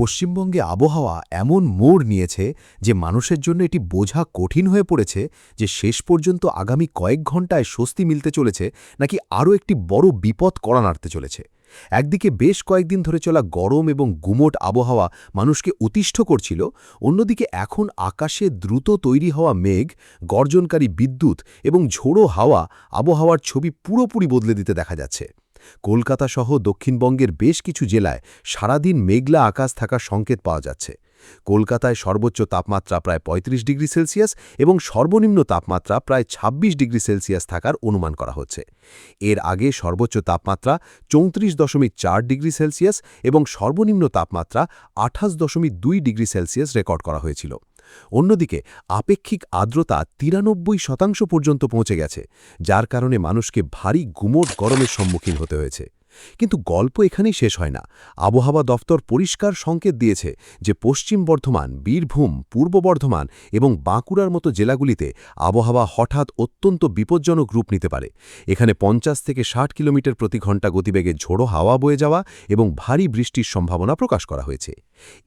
পশ্চিমবঙ্গে আবহাওয়া এমন মোড় নিয়েছে যে মানুষের জন্য এটি বোঝা কঠিন হয়ে পড়েছে যে শেষ পর্যন্ত আগামী কয়েক ঘণ্টায় স্বস্তি মিলতে চলেছে নাকি আরও একটি বড় বিপদ কড়া নাড়তে চলেছে। একদিকে বেশ কয়েকদিন ধরে চলা গরম এবং গুমোট আবহাওয়া মানুষকে অতিষ্ঠ করছিল, অন্যদিকে এখন আকাশে দ্রুত তৈরি হওয়া মেঘ, গর্জনকারী বিদ্যুৎ এবং ঝোড়ো হাওয়া আবহাওয়ার ছবি পুরোপুরি বদলে দিতে দেখা যাচ্ছে। কলকাতা সহ দক্ষিণবঙ্গের বেশ কিছু জেলায় সারাদিন মেঘলা আকাশ থাকার সংকেত পাওয়া যাচ্ছে। কলকাতায় সর্বোচ্চ তাপমাত্রা প্রায় ৩৫ ডিগ্রি সেলসিয়াস এবং সর্বনিম্ন তাপমাত্রা প্রায় ২৬ ডিগ্রি সেলসিয়াস থাকার অনুমান করা হচ্ছে। এর আগে সর্বোচ্চ তাপমাত্রা ৩৪.৪ ডিগ্রি সেলসিয়াস এবং সর্বনিম্ন তাপমাত্রা ২৮.২ ডিগ্রি সেলসিয়াস রেকর্ড করা হয়েছিল। অন্যদিকে আপেক্ষিক আর্দ্রতা ৯৩% পর্যন্ত পৌঁছে গেছে, যার কারণে মানুষকে ভারী গুমোট গরমের সম্মুখীন হতে হয়েছে। কিন্তু গল্প এখানেই শেষ হয় না। আবহাওয়া দফতর পরিষ্কার সংকেত দিয়েছে যে পশ্চিম বর্ধমান, বীরভূম, পূর্ব বর্ধমান এবং বাঁকুড়ার মতো জেলাগুলিতে আবহাওয়া হঠাৎ অত্যন্ত বিপজ্জনক রূপ নিতে পারে। এখানে ৫০ থেকে ৬০ কিলোমিটার প্রতি ঘণ্টা গতিবেগে ঝোড়ো হাওয়া বয়ে যাওয়া এবং ভারী বৃষ্টির সম্ভাবনা প্রকাশ করা হয়েছে।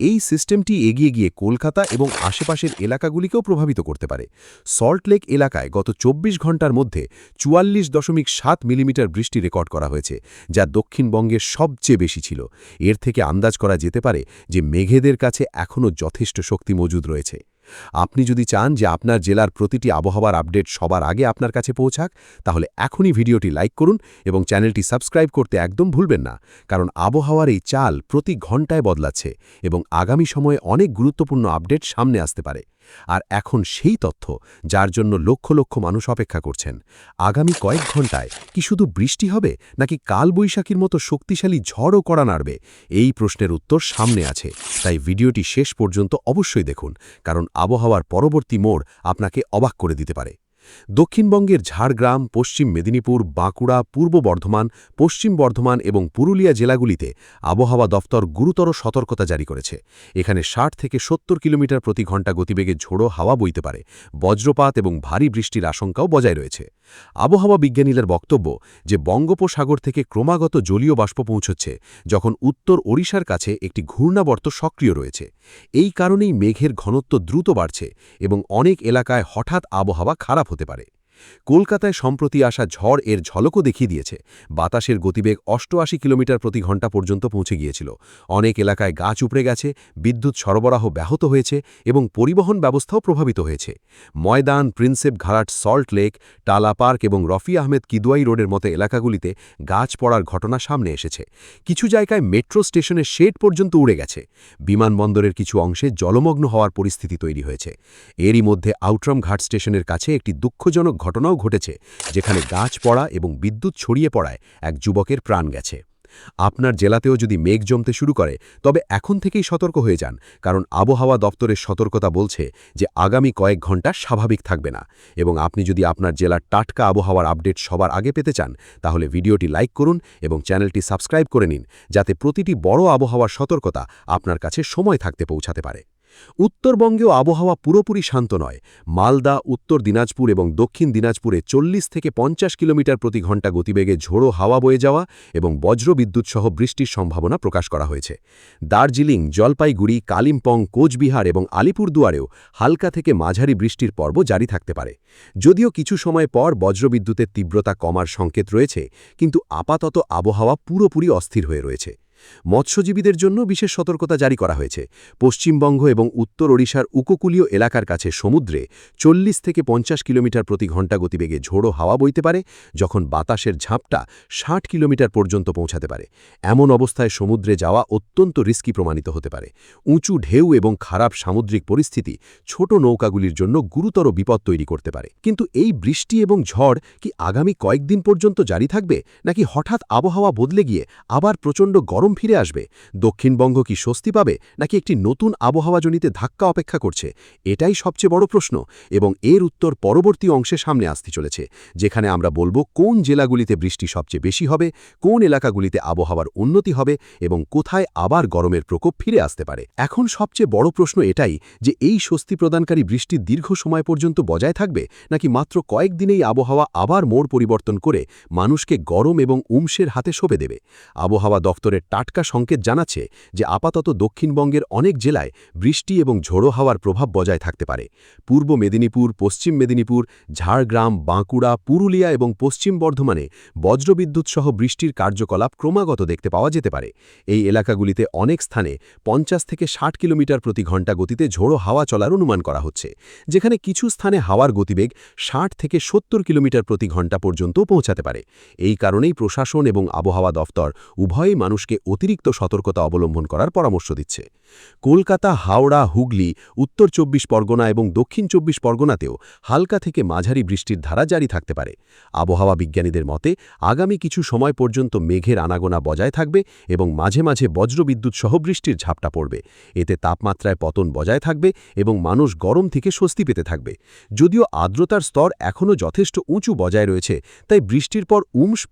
এই সিস্টেমটি এগিয়ে গিয়ে কলকাতা এবং আশেপাশের এলাকাগুলিকেও প্রভাবিত করতে পারে। সল্টলেক এলাকায় গত ২৪ ঘণ্টার মধ্যে ৪৪.৭ মিলিমিটার বৃষ্টি রেকর্ড করা হয়েছে, যা দক্ষিণবঙ্গের সবচেয়ে বেশি ছিল। এর থেকে আন্দাজ করা যেতে পারে যে মেঘেদের কাছে এখনও যথেষ্ট শক্তি মজুদ রয়েছে। আপনি যদি চান যে আপনার জেলার প্রতিটি আবহাওয়ার আপডেট সবার আগে আপনার কাছে পৌঁছাক, তাহলে এখনই ভিডিওটি লাইক করুন এবং চ্যানেলটি সাবস্ক্রাইব করতে একদম ভুলবেন না, কারণ আবহাওয়ার এই চাল প্রতি ঘণ্টায় বদলাচ্ছে এবং আগামী সময়ে অনেক গুরুত্বপূর্ণ আপডেট সামনে আসতে পারে। আর এখন সেই তথ্য যার জন্য লক্ষ লক্ষ মানুষ অপেক্ষা করছেন। আগামী কয়েক ঘণ্টায় কি শুধু বৃষ্টি হবে নাকি কালবৈশাখীর মতো শক্তিশালী ঝড়ও কড়া নাড়বে? এই প্রশ্নের উত্তর সামনে আছে, তাই ভিডিওটি শেষ পর্যন্ত অবশ্যই দেখুন, কারণ আবহাওয়ার পরবর্তী মোড় আপনাকে অবাক করে দিতে পারে। দক্ষিণবঙ্গের ঝাড়গ্রাম, পশ্চিম মেদিনীপুর, বাঁকুড়া, পূর্ব বর্ধমান, পশ্চিম বর্ধমান এবং পুরুলিয়া জেলাগুলিতে আবহাওয়া দফতর গুরুতর সতর্কতা জারি করেছে। এখানে ৬০ থেকে ৭০ কিলোমিটার প্রতি ঘণ্টা গতিবেগে ঝোড়ো হাওয়া বইতে পারে। বজ্রপাত এবং ভারী বৃষ্টির আশঙ্কাও বজায় রয়েছে। আবহাওয়া বিজ্ঞানীদের বক্তব্য যে বঙ্গোপসাগর থেকে ক্রমাগত জলীয় বাষ্প পৌঁছচ্ছে, যখন উত্তর ওড়িশার কাছে একটি ঘূর্ণাবর্ত সক্রিয় রয়েছে। এই কারণেই মেঘের ঘনত্ব দ্রুত বাড়ছে এবং অনেক এলাকায় হঠাৎ আবহাওয়া খারাপ হতে পারে। কলকাতায় সম্প্রতি আসা ঝড় এর ঝলকও দেখিয়ে দিয়েছে। বাতাসের গতিবেগ ৮৮ কিলোমিটার প্রতি ঘণ্টা পর্যন্ত পৌঁছে গিয়েছিল। অনেক এলাকায় গাছ উপড়ে গেছে, বিদ্যুৎ সরবরাহ ব্যাহত হয়েছে এবং পরিবহন ব্যবস্থাও প্রভাবিত হয়েছে। ময়দান, প্রিন্সেপ ঘাট, সল্ট লেক, টালা পার্ক এবং রফি আহমেদ কিদওয়াই রোডের মতো এলাকাগুলিতে গাছ পড়ার ঘটনা সামনে এসেছে। কিছু জায়গায় মেট্রো স্টেশনের শেড পর্যন্ত উড়ে গেছে। বিমানবন্দরের কিছু অংশে জলমগ্ন হওয়ার পরিস্থিতি তৈরি হয়েছে। এরই মধ্যে আউটরাম ঘাট স্টেশনের কাছে একটি দুঃখজনক ঘটনাও ঘটেছে, যেখানে গাছ পড়া এবং বিদ্যুৎ ছড়িয়ে পড়ায় এক যুবকের প্রাণ গেছে। আপনার জেলাতেও যদি মেঘ জমতে শুরু করে, তবে এখন থেকেই সতর্ক হয়ে যান, কারণ আবহাওয়া দপ্তরের সতর্কতা বলছে যে আগামী কয়েক ঘণ্টা স্বাভাবিক থাকবে না। এবং আপনি যদি আপনার জেলার টাটকা আবহাওয়ার আপডেট সবার আগে পেতে চান, তাহলে ভিডিওটি লাইক করুন এবং চ্যানেলটি সাবস্ক্রাইব করে নিন, যাতে প্রতিটি বড় আবহাওয়ার সতর্কতা আপনার কাছে সময় থাকতে পৌঁছাতে পারে। উত্তরবঙ্গেও আবহাওয়া পুরোপুরি শান্ত নয়। মালদা, উত্তর দিনাজপুর এবং দক্ষিণ দিনাজপুরে ৪০ থেকে ৫০ কিলোমিটার প্রতি ঘণ্টা গতিবেগে ঝোড়ো হাওয়া বয়ে যাওয়া এবং বজ্রবিদ্যুৎ সহ বৃষ্টির সম্ভাবনা প্রকাশ করা হয়েছে। দার্জিলিং, জলপাইগুড়ি, কালিম্পং, কোচবিহার এবং আলিপুরদুয়ারেও হালকা থেকে মাঝারি বৃষ্টির পর্ব জারি থাকতে পারে। যদিও কিছু সময় পর বজ্রবিদ্যুতের তীব্রতা কমার সংকেত রয়েছে, কিন্তু আপাতত আবহাওয়া পুরোপুরি অস্থির হয়ে রয়েছে। মৎস্যজীবীদের জন্য বিশেষ সতর্কতা জারি করা হয়েছে। পশ্চিমবঙ্গ এবং উত্তর ওড়িশার উপকূলীয় এলাকার কাছে সমুদ্রে ৪০ থেকে ৫০ কিলোমিটার প্রতি ঘণ্টা গতিবেগে ঝোড়ো হাওয়া বইতে পারে, যখন বাতাসের ঝাপটা ৬০ কিলোমিটার পর্যন্ত পৌঁছাতে পারে। এমন অবস্থায় সমুদ্রে যাওয়া অত্যন্ত রিস্কি প্রমাণিত হতে পারে। উঁচু ঢেউ এবং খারাপ সামুদ্রিক পরিস্থিতি ছোট নৌকাগুলির জন্য গুরুতর বিপদ তৈরি করতে পারে। কিন্তু এই বৃষ্টি এবং ঝড় কি আগামী কয়েকদিন পর্যন্ত জারি থাকবে, নাকি হঠাৎ আবহাওয়া বদলে গিয়ে আবার প্রচণ্ড গরম ফিরে আসবে? দক্ষিণবঙ্গ কি স্বস্তি পাবে, নাকি একটি নতুন আবহাওয়াজনিত ধাক্কা অপেক্ষা করছে? এটাই সবচেয়ে বড় প্রশ্ন, এবং এর উত্তর পরবর্তী অংশে সামনে আসতে চলেছে, যেখানে আমরা বলবো কোন জেলাগুলিতে বৃষ্টি সবচেয়ে বেশি হবে, কোন এলাকাগুলিতে আবহাওয়ার উন্নতি হবে এবং কোথায় আবার গরমের প্রকোপ ফিরে আসতে পারে। এখন সবচেয়ে বড় প্রশ্ন এটাই যে এই স্বস্তি প্রদানকারী বৃষ্টি দীর্ঘ সময় পর্যন্ত বজায় থাকবে, নাকি মাত্র কয়েকদিনেই আবহাওয়া আবার মোড় পরিবর্তন করে মানুষকে গরম এবং উমসের হাতে সঁপে দেবে। আবহাওয়া দফতরের টাটকা সংকেত জানাচ্ছে যে আপাতত দক্ষিণবঙ্গের অনেক জেলায় বৃষ্টি এবং ঝোড়ো হাওয়ার প্রভাব বজায় থাকতে পারে। পূর্ব মেদিনীপুর, পশ্চিম মেদিনীপুর, ঝাড়গ্রাম, বাঁকুড়া, পুরুলিয়া এবং পশ্চিম বর্ধমানে বজ্রবিদ্যুৎ সহ বৃষ্টির কার্যকলাপ ক্রমাগত দেখতে পাওয়া যেতে পারে। এই এলাকাগুলিতে অনেক স্থানে 50 থেকে 60 কিলোমিটার প্রতি ঘন্টা গতিতে ঝোড়ো হাওয়া চলার অনুমান করা হচ্ছে, যেখানে কিছু স্থানে হাওয়ার গতিবেগ 60 থেকে 70 কিলোমিটার প্রতি ঘন্টা পর্যন্ত পৌঁছাতে পারে। এই কারণেই প্রশাসন এবং আবহাওয়া দফতর উভয়ই মানুষকে অতিরিক্ত সতর্কতা অবলম্বন করার পরামর্শ দিচ্ছে। কলকাতা, হাওড়া, হুগলি, উত্তর 24 পরগনা এবং দক্ষিণ 24 পরগনাতেও হালকা থেকে মাঝারি বৃষ্টির ধারা জারি থাকতে পারে। আবহাওয়া বিজ্ঞানীদের মতে আগামী কিছু সময় পর্যন্ত মেঘের আনাগোনা বজায় থাকবে এবং মাঝে মাঝে বজ্রবিদ্যুৎ সহ বৃষ্টির ঝাপটা পড়বে। এতে তাপমাত্রায় পতন বজায় থাকবে এবং মানুষ গরম থেকে স্বস্তি পেতে থাকবে। যদিও আর্দ্রতার স্তর এখনও যথেষ্ট উঁচু বজায় রয়েছে, তাই বৃষ্টির পর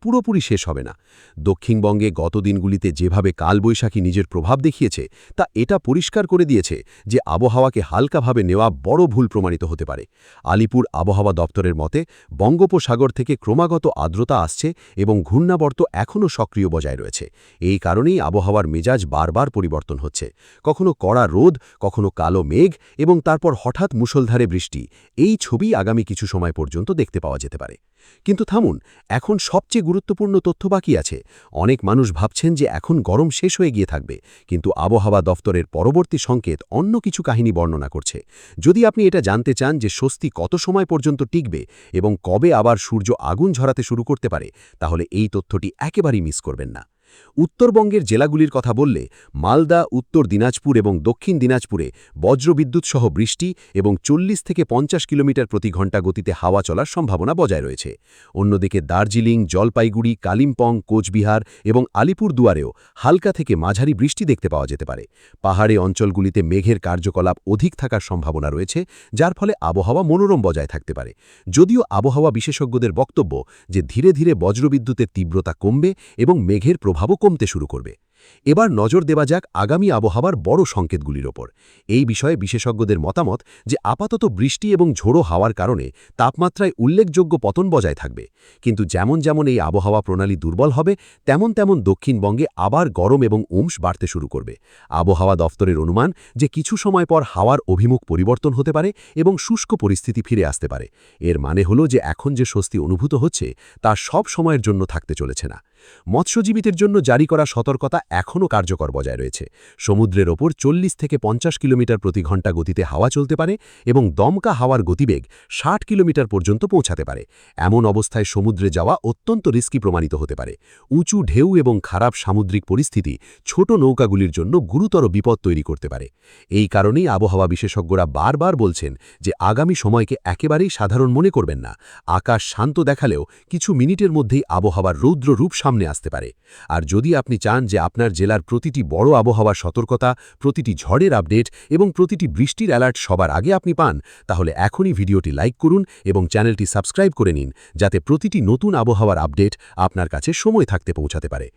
পুরোপুরি শেষ হবে না। দক্ষিণবঙ্গে গত দিনগুলিতে যেভাবে কালবৈশাখী নিজের প্রভাব দেখিয়েছে তা এটা পরিষ্কার করে দিয়েছে যে আবহাওয়াকে হালকাভাবে নেওয়া বড় ভুল প্রমাণিত হতে পারে। আলিপুর আবহাওয়া দপ্তরের মতে বঙ্গোপসাগর থেকে ক্রমাগত আর্দ্রতা আসছে এবং ঘূর্ণাবর্ত এখনও সক্রিয় বজায় রয়েছে। এই কারণেই আবহাওয়ার মেজাজ বারবার পরিবর্তন হচ্ছে, কখনো কড়া রোদ, কখনো কালো মেঘ এবং তারপর হঠাৎ মুষলধারে বৃষ্টি। এই ছবি আগামী কিছু সময় পর্যন্ত দেখতে পাওয়া যেতে পারে। কিন্তু থামুন, এখন সবচেয়ে গুরুত্বপূর্ণ তথ্য বাকি আছে। অনেক মানুষ ভাবছেন যে এখন গরম শেষ হয়ে গিয়ে থাকবে, কিন্তু আবহাওয়া দফতরের পরবর্তী সংকেত অন্য কিছু কাহিনী বর্ণনা করছে। যদি আপনি এটা জানতে চান যে স্বস্তি কত সময় পর্যন্ত টিকবে এবং কবে আবার সূর্য আগুন ঝরাতে শুরু করতে পারে, তাহলে এই তথ্যটি একেবারেই মিস করবেন না। উত্তরবঙ্গের জেলাগুলির কথা বললে মালদা, উত্তর দিনাজপুর এবং দক্ষিণ দিনাজপুরে বজ্রবিদ্যুৎ সহ বৃষ্টি এবং 40 থেকে 50 কিলোমিটার প্রতি ঘন্টা গতিতে হাওয়া চলার সম্ভাবনা বজায় রয়েছে। অন্যদিকে দার্জিলিং, জলপাইগুড়ি, কালিম্পং, কোচবিহার এবং আলিপুর দুয়ারেও হালকা থেকে মাঝারি বৃষ্টি দেখতে পাওয়া যেতে পারে। পাহাড়ি অঞ্চলগুলিতে মেঘের কার্যকলাপ অধিক থাকার সম্ভাবনা রয়েছে, যার ফলে আবহাওয়া মনোরম বজায় থাকতে পারে। যদিও আবহাওয়া বিশেষজ্ঞদের বক্তব্য যে ধীরে ধীরে বজ্রবিদ্যুতের তীব্রতা কমবে এবং মেঘের প্রভাবও কমতে শুরু করবে। এবার নজর দেওয়া যাক আগামী আবহাওয়ার বড় সংকেতগুলির ওপর। এই বিষয়ে বিশেষজ্ঞদের মতামত যে আপাতত বৃষ্টি এবং ঝোড়ো হাওয়ার কারণে তাপমাত্রায় উল্লেখযোগ্য পতন বজায় থাকবে, কিন্তু যেমন যেমন এই আবহাওয়া প্রণালী দুর্বল হবে তেমন তেমন দক্ষিণবঙ্গে আবার গরম এবং উমস বাড়তে শুরু করবে। আবহাওয়া দফতরের অনুমান যে কিছু সময় পর হাওয়ার অভিমুখ পরিবর্তন হতে পারে এবং শুষ্ক পরিস্থিতি ফিরে আসতে পারে। এর মানে হলো যে এখন যে স্বস্তি অনুভূত হচ্ছে তা সব সময়ের জন্য থাকতে চলেছে না। মৎস্যজীবীদের জন্য জারি করা সতর্কতা এখনও কার্যকর বজায় রয়েছে। সমুদ্রের ওপর 40 থেকে 50 কিলোমিটার প্রতি ঘন্টা গতিতে হাওয়া চলতে পারে এবং দমকা হাওয়ার গতিবেগ 60 কিলোমিটার পর্যন্ত পৌঁছাতে পারে। এমন অবস্থায় সমুদ্রে যাওয়া অত্যন্ত রিস্কি প্রমাণিত হতে পারে। উঁচু ঢেউ এবং খারাপ সামুদ্রিক পরিস্থিতি ছোট নৌকাগুলির জন্য গুরুতর বিপদ তৈরি করতে পারে। এই কারণেই আবহাওয়া বিশেষজ্ঞরা বারবার বলছেন যে আগামী সময়কে একেবারেই সাধারণ মনে করবেন না। আকাশ শান্ত দেখালেও কিছু মিনিটের মধ্যেই আবহাওয়ার রৌদ্র রূপ সামনে আসতে পারে। আর যদি আপনি চান যে আপনার জেলার প্রতিটি বড় আবহাওয়ার সতর্কতা, প্রতিটি ঝড়ের আপডেট এবং প্রতিটি বৃষ্টির অ্যালার্ট সবার আগে আপনি পান, তাহলে এখনই ভিডিওটি লাইক করুন এবং চ্যানেলটি সাবস্ক্রাইব করে নিন, যাতে প্রতিটি নতুন আবহাওয়ার আপডেট আপনার কাছে সময় থাকতে পৌঁছাতে পারে।